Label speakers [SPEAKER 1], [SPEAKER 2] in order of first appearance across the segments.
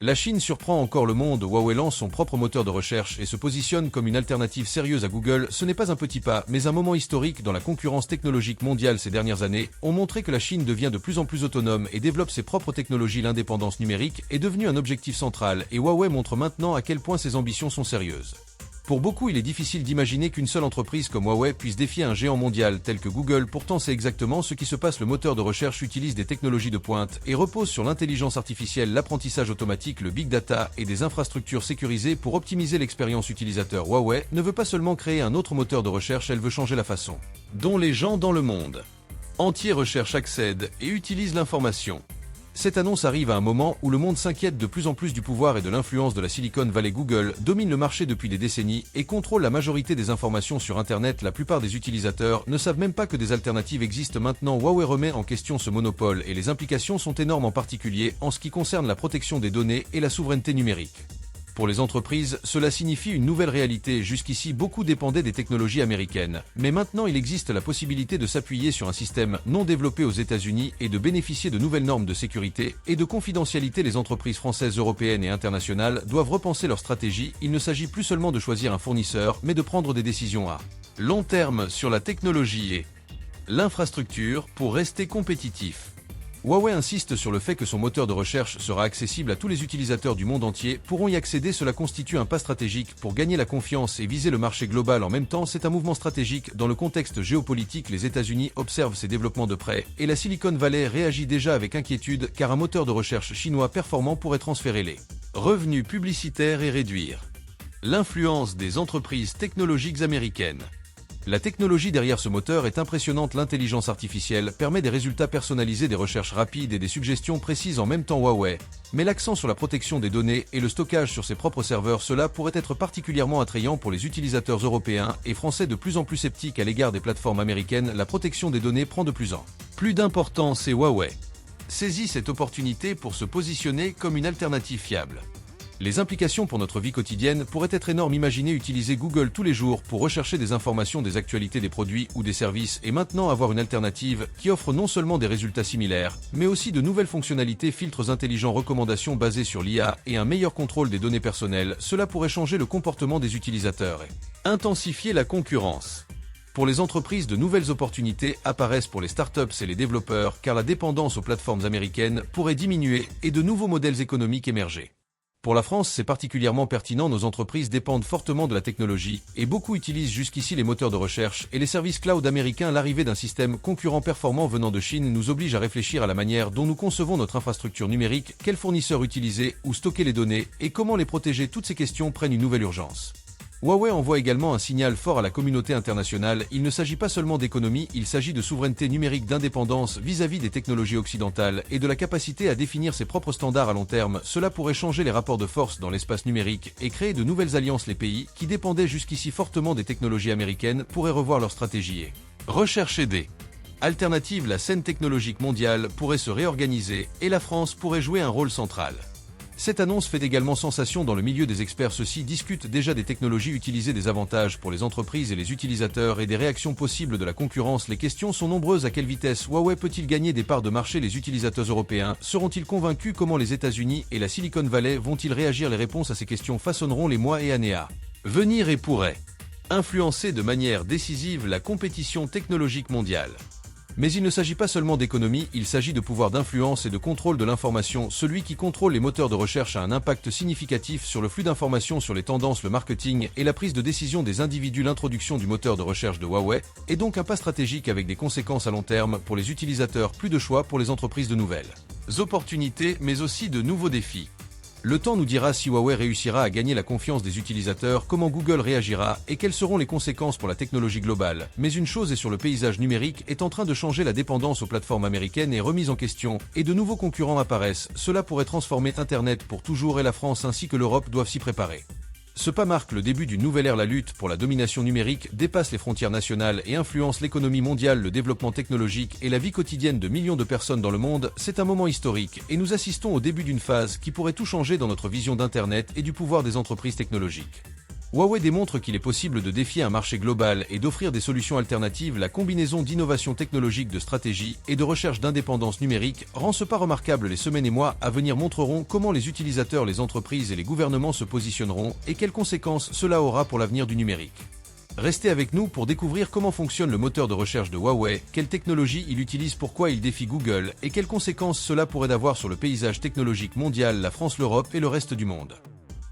[SPEAKER 1] La Chine surprend encore le monde, Huawei lance son propre moteur de recherche et se positionne comme une alternative sérieuse à Google. Ce n'est pas un petit pas, mais un moment historique dans la concurrence technologique mondiale ces dernières années, ont montré que la Chine devient de plus en plus autonome et développe ses propres technologies. L'indépendance numérique est devenue un objectif central et Huawei montre maintenant à quel point ses ambitions sont sérieuses. Pour beaucoup, il est difficile d'imaginer qu'une seule entreprise comme Huawei puisse défier un géant mondial tel que Google. Pourtant, c'est exactement ce qui se passe. Le moteur de recherche utilise des technologies de pointe et repose sur l'intelligence artificielle, l'apprentissage automatique, le big data et des infrastructures sécurisées pour optimiser l'expérience utilisateur. Huawei ne veut pas seulement créer un autre moteur de recherche, elle veut changer la façon dont les gens dans le monde entier recherchent, accèdent et utilisent l'information. Cette annonce arrive à un moment où le monde s'inquiète de plus en plus du pouvoir et de l'influence de la Silicon Valley. Google domine le marché depuis des décennies et contrôle la majorité des informations sur Internet. La plupart des utilisateurs ne savent même pas que des alternatives existent maintenant. Huawei remet en question ce monopole et les implications sont énormes, en particulier en ce qui concerne la protection des données et la souveraineté numérique. Pour les entreprises, cela signifie une nouvelle réalité. Jusqu'ici, beaucoup dépendaient des technologies américaines. Mais maintenant, il existe la possibilité de s'appuyer sur un système non développé aux États-Unis et de bénéficier de nouvelles normes de sécurité et de confidentialité. Les entreprises françaises, européennes et internationales doivent repenser leur stratégie. Il ne s'agit plus seulement de choisir un fournisseur, mais de prendre des décisions à long terme sur la technologie et l'infrastructure pour rester compétitif. Huawei insiste sur le fait que son moteur de recherche sera accessible à tous les utilisateurs du monde entier pourront y accéder. Cela constitue un pas stratégique pour gagner la confiance et viser le marché global. En même temps, c'est un mouvement stratégique dans le contexte géopolitique. Les États-Unis observent ces développements de près et la Silicon Valley réagit déjà avec inquiétude car un moteur de recherche chinois performant pourrait transférer les revenus publicitaires et réduire l'influence des entreprises technologiques américaines. La technologie derrière ce moteur est impressionnante. L'intelligence artificielle permet des résultats personnalisés, des recherches rapides et des suggestions précises. En même temps, Huawei met l'accent sur la protection des données et le stockage sur ses propres serveurs. Cela pourrait être particulièrement attrayant pour les utilisateurs européens et français de plus en plus sceptiques à l'égard des plateformes américaines. La protection des données prend de plus en plus d'importance et Huawei saisit cette opportunité pour se positionner comme une alternative fiable. Les implications pour notre vie quotidienne pourraient être énormes. Imaginez utiliser Google tous les jours pour rechercher des informations, des actualités, des produits ou des services et maintenant avoir une alternative qui offre non seulement des résultats similaires, mais aussi de nouvelles fonctionnalités, filtres intelligents, recommandations basées sur l'IA et un meilleur contrôle des données personnelles. Cela pourrait changer le comportement des utilisateurs et intensifier la concurrence. Pour les entreprises, de nouvelles opportunités apparaissent pour les startups et les développeurs car la dépendance aux plateformes américaines pourrait diminuer et de nouveaux modèles économiques émerger. Pour la France, c'est particulièrement pertinent. Nos entreprises dépendent fortement de la technologie et beaucoup utilisent jusqu'ici les moteurs de recherche et les services cloud américains. L'arrivée d'un système concurrent performant venant de Chine nous oblige à réfléchir à la manière dont nous concevons notre infrastructure numérique, quels fournisseurs utiliser, où stocker les données et comment les protéger. Toutes ces questions prennent une nouvelle urgence. Huawei envoie également un signal fort à la communauté internationale. Il ne s'agit pas seulement d'économie, il s'agit de souveraineté numérique, d'indépendance vis-à-vis des technologies occidentales et de la capacité à définir ses propres standards à long terme. Cela pourrait changer les rapports de force dans l'espace numérique et créer de nouvelles alliances. Les pays qui dépendaient jusqu'ici fortement des technologies américaines pourraient revoir leur stratégie et rechercher des alternatives. La scène technologique mondiale pourrait se réorganiser et la France pourrait jouer un rôle central. Cette annonce fait également sensation dans le milieu des experts. Ceux-ci discutent déjà des technologies utilisées, des avantages pour les entreprises et les utilisateurs et des réactions possibles de la concurrence. Les questions sont nombreuses. À quelle vitesse Huawei peut-il gagner des parts de marché? Les utilisateurs européens seront-ils convaincus? Comment les États-Unis et la Silicon Valley vont-ils réagir? Les réponses à ces questions façonneront les mois et années à venir et pourraient influencer de manière décisive la compétition technologique mondiale. Mais il ne s'agit pas seulement d'économie, il s'agit de pouvoir d'influence et de contrôle de l'information. Celui qui contrôle les moteurs de recherche a un impact significatif sur le flux d'informations, sur les tendances, le marketing et la prise de décision des individus. L'introduction du moteur de recherche de Huawei est donc un pas stratégique avec des conséquences à long terme pour les utilisateurs, plus de choix pour les entreprises, de nouvelles opportunités, mais aussi de nouveaux défis. Le temps nous dira si Huawei réussira à gagner la confiance des utilisateurs, comment Google réagira et quelles seront les conséquences pour la technologie globale. Mais une chose est sur le paysage numérique est en train de changer. La dépendance aux plateformes américaines est remise en question et de nouveaux concurrents apparaissent. Cela pourrait transformer Internet pour toujours et la France ainsi que l'Europe doivent s'y préparer. Ce pas marque le début d'une nouvelle ère. La lutte pour la domination numérique dépasse les frontières nationales et influence l'économie mondiale, le développement technologique et la vie quotidienne de millions de personnes dans le monde. C'est un moment historique et nous assistons au début d'une phase qui pourrait tout changer dans notre vision d'Internet et du pouvoir des entreprises technologiques. Huawei démontre qu'il est possible de défier un marché global et d'offrir des solutions alternatives. La combinaison d'innovation technologique, de stratégie et de recherche d'indépendance numérique rend ce pas remarquable. Les semaines et mois à venir montreront comment les utilisateurs, les entreprises et les gouvernements se positionneront et quelles conséquences cela aura pour l'avenir du numérique. Restez avec nous pour découvrir comment fonctionne le moteur de recherche de Huawei, quelle technologie il utilise, pourquoi il défie Google et quelles conséquences cela pourrait avoir sur le paysage technologique mondial, la France, l'Europe et le reste du monde.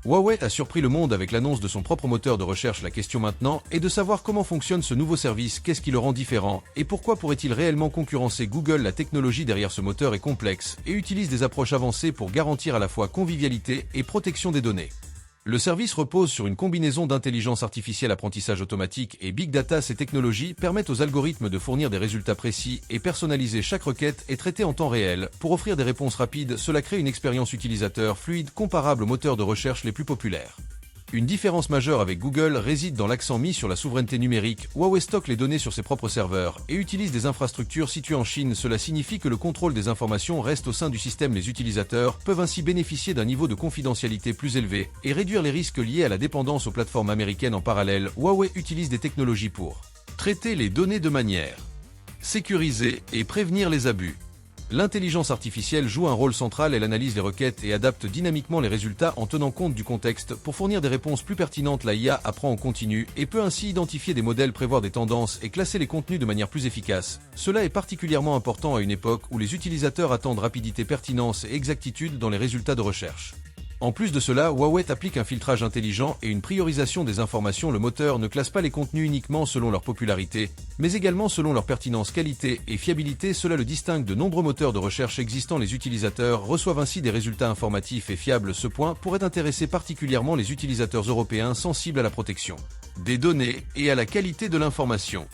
[SPEAKER 1] Huawei a surpris le monde avec l'annonce de son propre moteur de recherche. La question maintenant est de savoir comment fonctionne ce nouveau service, qu'est-ce qui le rend différent et pourquoi pourrait-il réellement concurrencer Google. La technologie derrière ce moteur est complexe et utilise des approches avancées pour garantir à la fois convivialité et protection des données. Le service repose sur une combinaison d'intelligence artificielle, apprentissage automatique et big data. Ces technologies permettent aux algorithmes de fournir des résultats précis et personnalisés. Chaque requête est traitée en temps réel pour offrir des réponses rapides. Cela crée une expérience utilisateur fluide comparable aux moteurs de recherche les plus populaires. Une différence majeure avec Google réside dans l'accent mis sur la souveraineté numérique. Huawei stocke les données sur ses propres serveurs et utilise des infrastructures situées en Chine. Cela signifie que le contrôle des informations reste au sein du système. Les utilisateurs peuvent ainsi bénéficier d'un niveau de confidentialité plus élevé et réduire les risques liés à la dépendance aux plateformes américaines. En parallèle, Huawei utilise des technologies pour traiter les données de manière sécurisée et prévenir les abus. L'intelligence artificielle joue un rôle central. Elle analyse les requêtes et adapte dynamiquement les résultats en tenant compte du contexte pour fournir des réponses plus pertinentes. La IA apprend en continu et peut ainsi identifier des modèles, prévoir des tendances et classer les contenus de manière plus efficace. Cela est particulièrement important à une époque où les utilisateurs attendent rapidité, pertinence et exactitude dans les résultats de recherche. En plus de cela, Huawei applique un filtrage intelligent et une priorisation des informations. Le moteur ne classe pas les contenus uniquement selon leur popularité, mais également selon leur pertinence, qualité et fiabilité. Cela le distingue de nombreux moteurs de recherche existants. Les utilisateurs reçoivent ainsi des résultats informatifs et fiables. Ce point pourrait intéresser particulièrement les utilisateurs européens sensibles à la protection des données et à la qualité de l'information.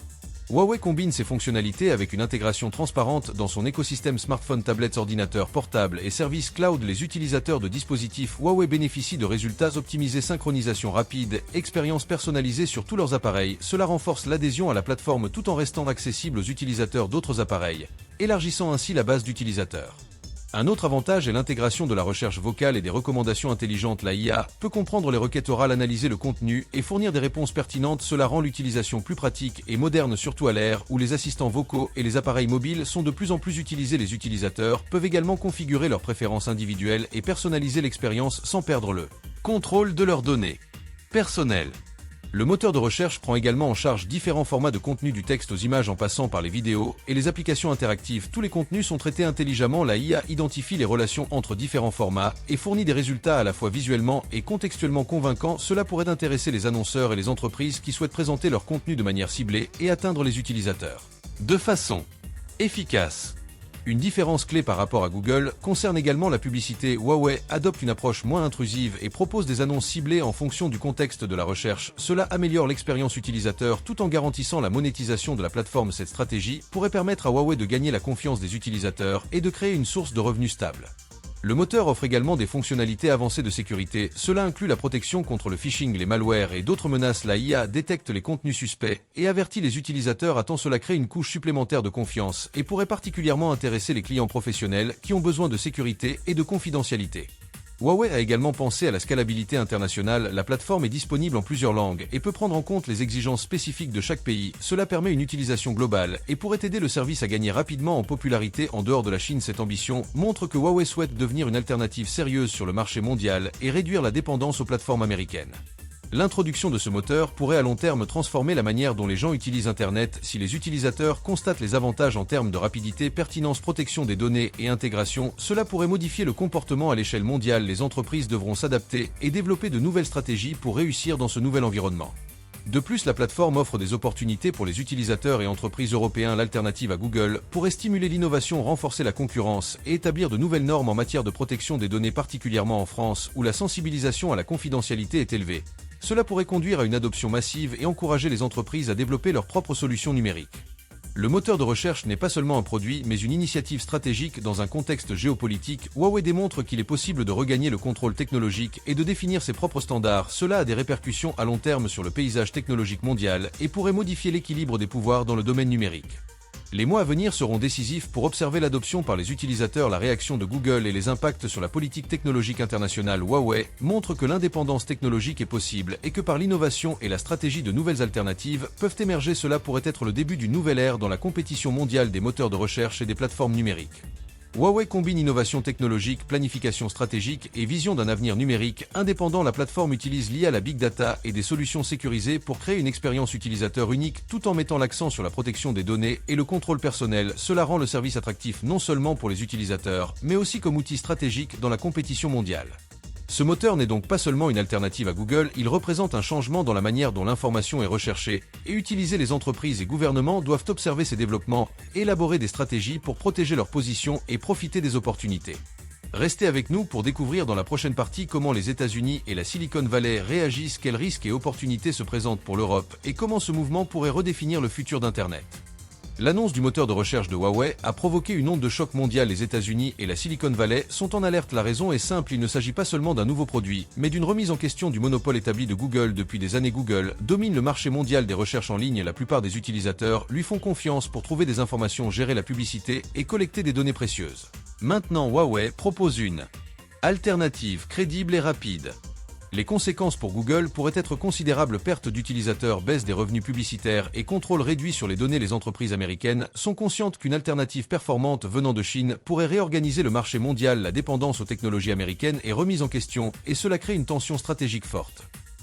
[SPEAKER 1] Huawei combine ses fonctionnalités avec une intégration transparente dans son écosystème smartphone, tablettes, ordinateurs portables et services cloud. Les utilisateurs de dispositifs Huawei bénéficient de résultats optimisés, synchronisation rapide, expérience personnalisée sur tous leurs appareils. Cela renforce l'adhésion à la plateforme tout en restant accessible aux utilisateurs d'autres appareils, élargissant ainsi la base d'utilisateurs. Un autre avantage est l'intégration de la recherche vocale et des recommandations intelligentes. La IA peut comprendre les requêtes orales, analyser le contenu et fournir des réponses pertinentes. Cela rend l'utilisation plus pratique et moderne, surtout à l'ère où les assistants vocaux et les appareils mobiles sont de plus en plus utilisés. Les utilisateurs peuvent également configurer leurs préférences individuelles et personnaliser l'expérience sans perdre le contrôle de leurs données personnelles. Le moteur de recherche prend également en charge différents formats de contenu, du texte aux images en passant par les vidéos et les applications interactives. Tous les contenus sont traités intelligemment. La IA identifie les relations entre différents formats et fournit des résultats à la fois visuellement et contextuellement convaincants. Cela pourrait intéresser les annonceurs et les entreprises qui souhaitent présenter leur contenu de manière ciblée et atteindre les utilisateurs de façon efficace. Une différence clé par rapport à Google concerne également la publicité. Huawei adopte une approche moins intrusive et propose des annonces ciblées en fonction du contexte de la recherche. Cela améliore l'expérience utilisateur tout en garantissant la monétisation de la plateforme. Cette stratégie pourrait permettre à Huawei de gagner la confiance des utilisateurs et de créer une source de revenus stable. Le moteur offre également des fonctionnalités avancées de sécurité. Cela inclut la protection contre le phishing, les malwares et d'autres menaces. La IA détecte les contenus suspects et avertit les utilisateurs à temps. Cela crée une couche supplémentaire de confiance et pourrait particulièrement intéresser les clients professionnels qui ont besoin de sécurité et de confidentialité. Huawei a également pensé à la scalabilité internationale. La plateforme est disponible en plusieurs langues et peut prendre en compte les exigences spécifiques de chaque pays. Cela permet une utilisation globale et pourrait aider le service à gagner rapidement en popularité en dehors de la Chine. Cette ambition montre que Huawei souhaite devenir une alternative sérieuse sur le marché mondial et réduire la dépendance aux plateformes américaines. L'introduction de ce moteur pourrait à long terme transformer la manière dont les gens utilisent Internet. Si les utilisateurs constatent les avantages en termes de rapidité, pertinence, protection des données et intégration, cela pourrait modifier le comportement à l'échelle mondiale. Les entreprises devront s'adapter et développer de nouvelles stratégies pour réussir dans ce nouvel environnement. De plus, la plateforme offre des opportunités pour les utilisateurs et entreprises européens. L'alternative à Google pourrait stimuler l'innovation, renforcer la concurrence et établir de nouvelles normes en matière de protection des données, particulièrement en France où la sensibilisation à la confidentialité est élevée. Cela pourrait conduire à une adoption massive et encourager les entreprises à développer leurs propres solutions numériques. Le moteur de recherche n'est pas seulement un produit, mais une initiative stratégique dans un contexte géopolitique. Huawei démontre qu'il est possible de regagner le contrôle technologique et de définir ses propres standards. Cela a des répercussions à long terme sur le paysage technologique mondial et pourrait modifier l'équilibre des pouvoirs dans le domaine numérique. Les mois à venir seront décisifs pour observer l'adoption par les utilisateurs, la réaction de Google et les impacts sur la politique technologique internationale. Huawei montre que l'indépendance technologique est possible et que par l'innovation et la stratégie de nouvelles alternatives peuvent émerger. Cela pourrait être le début d'une nouvelle ère dans la compétition mondiale des moteurs de recherche et des plateformes numériques. Huawei combine innovation technologique, planification stratégique et vision d'un avenir numérique indépendant. La plateforme utilise l'IA, la Big Data et des solutions sécurisées pour créer une expérience utilisateur unique tout en mettant l'accent sur la protection des données et le contrôle personnel. Cela rend le service attractif non seulement pour les utilisateurs, mais aussi comme outil stratégique dans la compétition mondiale. Ce moteur n'est donc pas seulement une alternative à Google, il représente un changement dans la manière dont l'information est recherchée et utilisée. Les entreprises et gouvernements doivent observer ces développements, élaborer des stratégies pour protéger leur position et profiter des opportunités. Restez avec nous pour découvrir dans la prochaine partie comment les États-Unis et la Silicon Valley réagissent, quels risques et opportunités se présentent pour l'Europe et comment ce mouvement pourrait redéfinir le futur d'Internet. L'annonce du moteur de recherche de Huawei a provoqué une onde de choc mondiale. Les États-Unis et la Silicon Valley sont en alerte. La raison est simple, il ne s'agit pas seulement d'un nouveau produit, mais d'une remise en question du monopole établi de Google depuis des années. Google domine le marché mondial des recherches en ligne et la plupart des utilisateurs lui font confiance pour trouver des informations, gérer la publicité et collecter des données précieuses. Maintenant, Huawei propose une alternative crédible et rapide. Les conséquences pour Google pourraient être considérables: perte d'utilisateurs, baisse des revenus publicitaires et contrôle réduit sur les données. Les entreprises américaines sont conscientes qu'une alternative performante venant de Chine pourrait réorganiser le marché mondial. La dépendance aux technologies américaines est remise en question et cela crée une tension stratégique forte.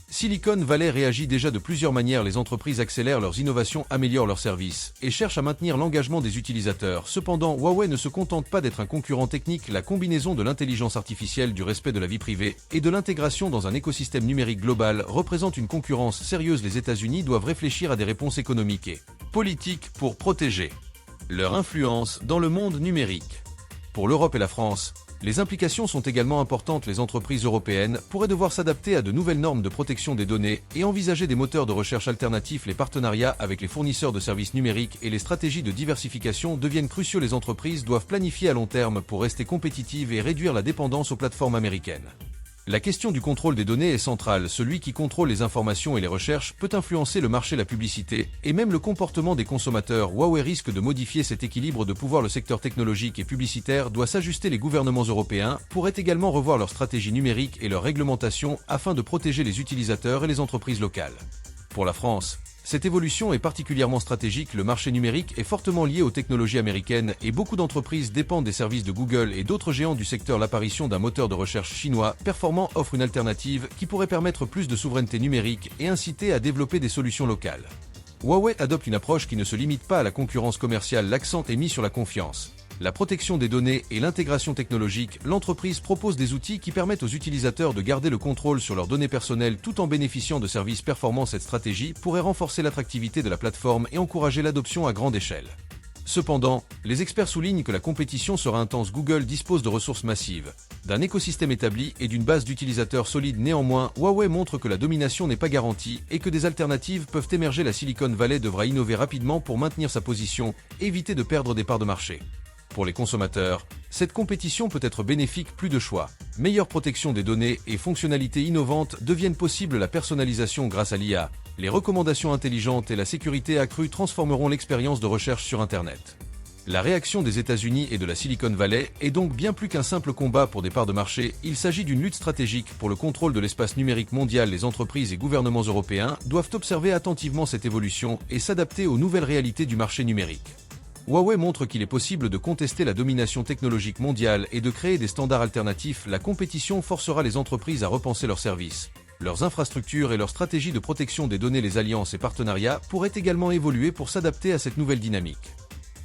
[SPEAKER 1] Silicon Valley réagit déjà de plusieurs manières. Les entreprises accélèrent leurs innovations, améliorent leurs services et cherchent à maintenir l'engagement des utilisateurs. Cependant, Huawei ne se contente pas d'être un concurrent technique. La combinaison de l'intelligence artificielle, du respect de la vie privée et de l'intégration dans un écosystème numérique global représente une concurrence sérieuse. Les États-Unis doivent réfléchir à des réponses économiques et politiques pour protéger leur influence dans le monde numérique. Pour l'Europe et la France, les implications sont également importantes. Les entreprises européennes pourraient devoir s'adapter à de nouvelles normes de protection des données et envisager des moteurs de recherche alternatifs. Les partenariats avec les fournisseurs de services numériques et les stratégies de diversification deviennent cruciaux. Les entreprises doivent planifier à long terme pour rester compétitives et réduire la dépendance aux plateformes américaines. La question du contrôle des données est centrale. Celui qui contrôle les informations et les recherches peut influencer le marché, la publicité et même le comportement des consommateurs. Huawei risque de modifier cet équilibre de pouvoir. Le secteur technologique et publicitaire doit s'ajuster. Les gouvernements européens pourraient également revoir leur stratégie numérique et leur réglementation afin de protéger les utilisateurs et les entreprises locales. Pour la France, cette évolution est particulièrement stratégique. Le marché numérique est fortement lié aux technologies américaines et beaucoup d'entreprises dépendent des services de Google et d'autres géants du secteur. L'apparition d'un moteur de recherche chinois performant offre une alternative qui pourrait permettre plus de souveraineté numérique et inciter à développer des solutions locales. Huawei adopte une approche qui ne se limite pas à la concurrence commerciale. L'accent est mis sur la confiance, la protection des données et l'intégration technologique. L'entreprise propose des outils qui permettent aux utilisateurs de garder le contrôle sur leurs données personnelles tout en bénéficiant de services performants. Cette stratégie pourrait renforcer l'attractivité de la plateforme et encourager l'adoption à grande échelle. Cependant, les experts soulignent que la compétition sera intense. Google dispose de ressources massives, d'un écosystème établi et d'une base d'utilisateurs solide. Néanmoins, Huawei montre que la domination n'est pas garantie et que des alternatives peuvent émerger. La Silicon Valley devra innover rapidement pour maintenir sa position et éviter de perdre des parts de marché. Pour les consommateurs, cette compétition peut être bénéfique. Plus de choix, meilleure protection des données et fonctionnalités innovantes deviennent possibles. La personnalisation grâce à l'IA, les recommandations intelligentes et la sécurité accrue transformeront l'expérience de recherche sur Internet. La réaction des États-Unis et de la Silicon Valley est donc bien plus qu'un simple combat pour des parts de marché. Il s'agit d'une lutte stratégique pour le contrôle de l'espace numérique mondial. Les entreprises et gouvernements européens doivent observer attentivement cette évolution et s'adapter aux nouvelles réalités du marché numérique. Huawei montre qu'il est possible de contester la domination technologique mondiale et de créer des standards alternatifs. La compétition forcera les entreprises à repenser leurs services, leurs infrastructures et leurs stratégies de protection des données. Les alliances et partenariats pourraient également évoluer pour s'adapter à cette nouvelle dynamique.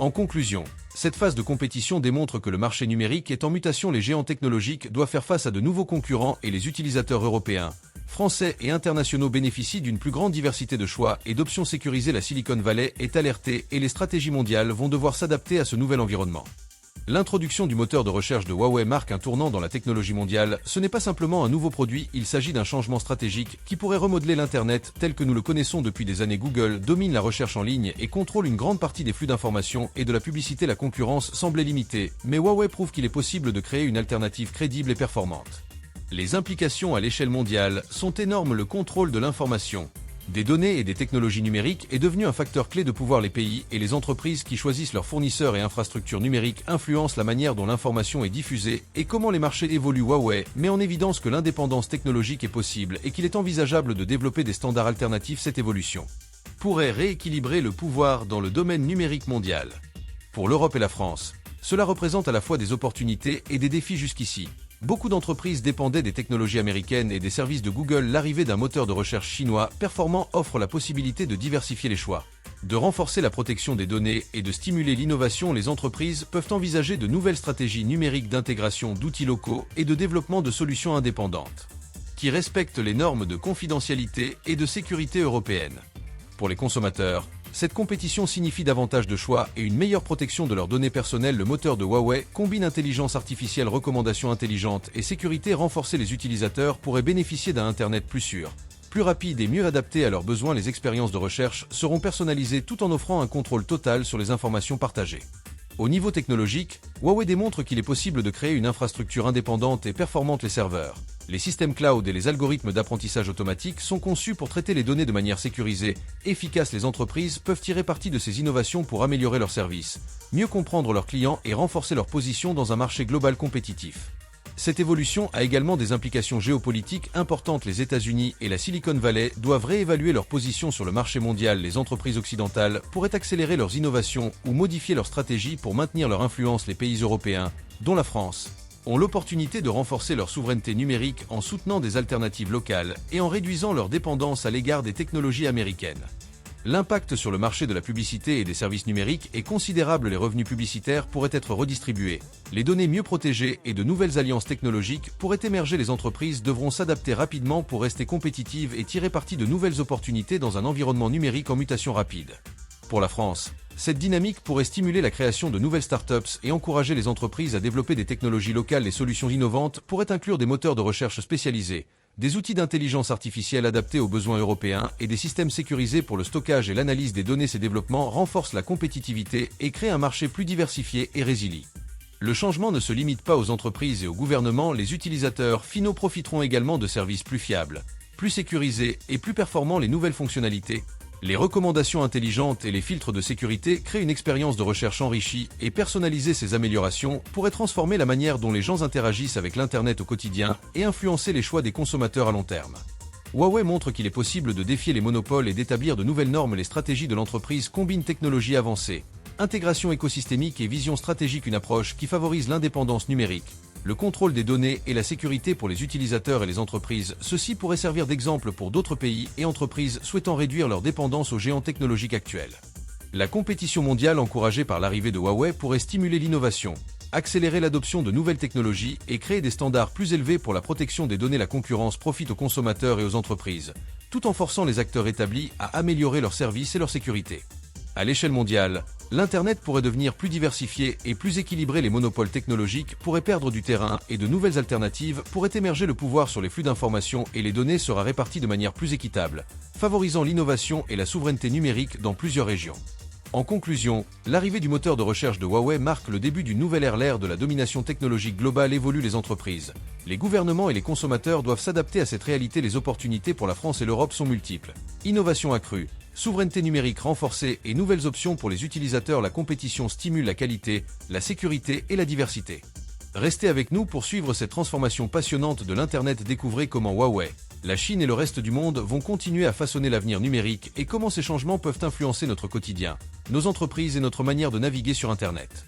[SPEAKER 1] En conclusion, cette phase de compétition démontre que le marché numérique est en mutation. Les géants technologiques doivent faire face à de nouveaux concurrents et les utilisateurs européens, français et internationaux bénéficient d'une plus grande diversité de choix et d'options sécurisées. La Silicon Valley est alertée et les stratégies mondiales vont devoir s'adapter à ce nouvel environnement. L'introduction du moteur de recherche de Huawei marque un tournant dans la technologie mondiale. Ce n'est pas simplement un nouveau produit, il s'agit d'un changement stratégique qui pourrait remodeler l'Internet tel que nous le connaissons depuis des années. Google domine la recherche en ligne et contrôle une grande partie des flux d'informations et de la publicité. La concurrence semblait limitée, mais Huawei prouve qu'il est possible de créer une alternative crédible et performante. Les implications à l'échelle mondiale sont énormes. Le contrôle de l'information, des données et des technologies numériques est devenu un facteur clé de pouvoir. Les pays et les entreprises qui choisissent leurs fournisseurs et infrastructures numériques influencent la manière dont l'information est diffusée et comment les marchés évoluent. Huawei met en évidence que l'indépendance technologique est possible et qu'il est envisageable de développer des standards alternatifs. Cette évolution pourrait rééquilibrer le pouvoir dans le domaine numérique mondial. Pour l'Europe et la France, cela représente à la fois des opportunités et des défis. Jusqu'ici, beaucoup d'entreprises dépendaient des technologies américaines et des services de Google. L'arrivée d'un moteur de recherche chinois performant offre la possibilité de diversifier les choix, de renforcer la protection des données et de stimuler l'innovation. Les entreprises peuvent envisager de nouvelles stratégies numériques d'intégration d'outils locaux et de développement de solutions indépendantes, qui respectent les normes de confidentialité et de sécurité européennes. Pour les consommateurs, cette compétition signifie davantage de choix et une meilleure protection de leurs données personnelles. Le moteur de Huawei combine intelligence artificielle, recommandations intelligentes et sécurité renforcée. Les utilisateurs pourraient bénéficier d'un Internet plus sûr, plus rapide et mieux adapté à leurs besoins. Les expériences de recherche seront personnalisées tout en offrant un contrôle total sur les informations partagées. Au niveau technologique, Huawei démontre qu'il est possible de créer une infrastructure indépendante et performante. Les serveurs, les systèmes cloud et les algorithmes d'apprentissage automatique sont conçus pour traiter les données de manière sécurisée, efficace. Les entreprises peuvent tirer parti de ces innovations pour améliorer leurs services, mieux comprendre leurs clients et renforcer leur position dans un marché global compétitif. Cette évolution a également des implications géopolitiques importantes. Les États-Unis et la Silicon Valley doivent réévaluer leur position sur le marché mondial. Les entreprises occidentales pourraient accélérer leurs innovations ou modifier leurs stratégies pour maintenir leur influence. Les pays européens, dont la France, ont l'opportunité de renforcer leur souveraineté numérique en soutenant des alternatives locales et en réduisant leur dépendance à l'égard des technologies américaines. L'impact sur le marché de la publicité et des services numériques est considérable. Les revenus publicitaires pourraient être redistribués, les données mieux protégées et de nouvelles alliances technologiques pourraient émerger. Les entreprises devront s'adapter rapidement pour rester compétitives et tirer parti de nouvelles opportunités dans un environnement numérique en mutation rapide. Pour la France, cette dynamique pourrait stimuler la création de nouvelles startups et encourager les entreprises à développer des technologies locales. Les solutions innovantes pourraient inclure des moteurs de recherche spécialisés, des outils d'intelligence artificielle adaptés aux besoins européens et des systèmes sécurisés pour le stockage et l'analyse des données. Ces développements renforcent la compétitivité et créent un marché plus diversifié et résilient. Le changement ne se limite pas aux entreprises et aux gouvernements. Les utilisateurs finaux profiteront également de services plus fiables, plus sécurisés et plus performants. Les nouvelles fonctionnalités, les recommandations intelligentes et les filtres de sécurité créent une expérience de recherche enrichie et personnalisée. Ces améliorations pourraient transformer la manière dont les gens interagissent avec l'Internet au quotidien et influencer les choix des consommateurs à long terme. Huawei montre qu'il est possible de défier les monopoles et d'établir de nouvelles normes. Les stratégies de l'entreprise combinent technologie avancée, intégration écosystémique et vision stratégique. Une approche qui favorise l'indépendance numérique, le contrôle des données et la sécurité pour les utilisateurs et les entreprises. Ceci pourrait servir d'exemple pour d'autres pays et entreprises souhaitant réduire leur dépendance aux géants technologiques actuels. La compétition mondiale encouragée par l'arrivée de Huawei pourrait stimuler l'innovation, accélérer l'adoption de nouvelles technologies et créer des standards plus élevés pour la protection des données. La concurrence profite aux consommateurs et aux entreprises, tout en forçant les acteurs établis à améliorer leurs services et leur sécurité. À l'échelle mondiale, l'Internet pourrait devenir plus diversifié et plus équilibré. Les monopoles technologiques pourraient perdre du terrain et de nouvelles alternatives pourraient émerger. Le pouvoir sur les flux d'informations et les données sera réparti de manière plus équitable, favorisant l'innovation et la souveraineté numérique dans plusieurs régions. En conclusion, l'arrivée du moteur de recherche de Huawei marque le début d'une nouvelle ère. L'ère de la domination technologique globale évolue. Les entreprises, les gouvernements et les consommateurs doivent s'adapter à cette réalité. Les opportunités pour la France et l'Europe sont multiples. Innovation accrue, souveraineté numérique renforcée et nouvelles options pour les utilisateurs. La compétition stimule la qualité, la sécurité et la diversité. Restez avec nous pour suivre cette transformation passionnante de l'Internet. Découvrez comment Huawei, la Chine et le reste du monde vont continuer à façonner l'avenir numérique et comment ces changements peuvent influencer notre quotidien, nos entreprises et notre manière de naviguer sur Internet.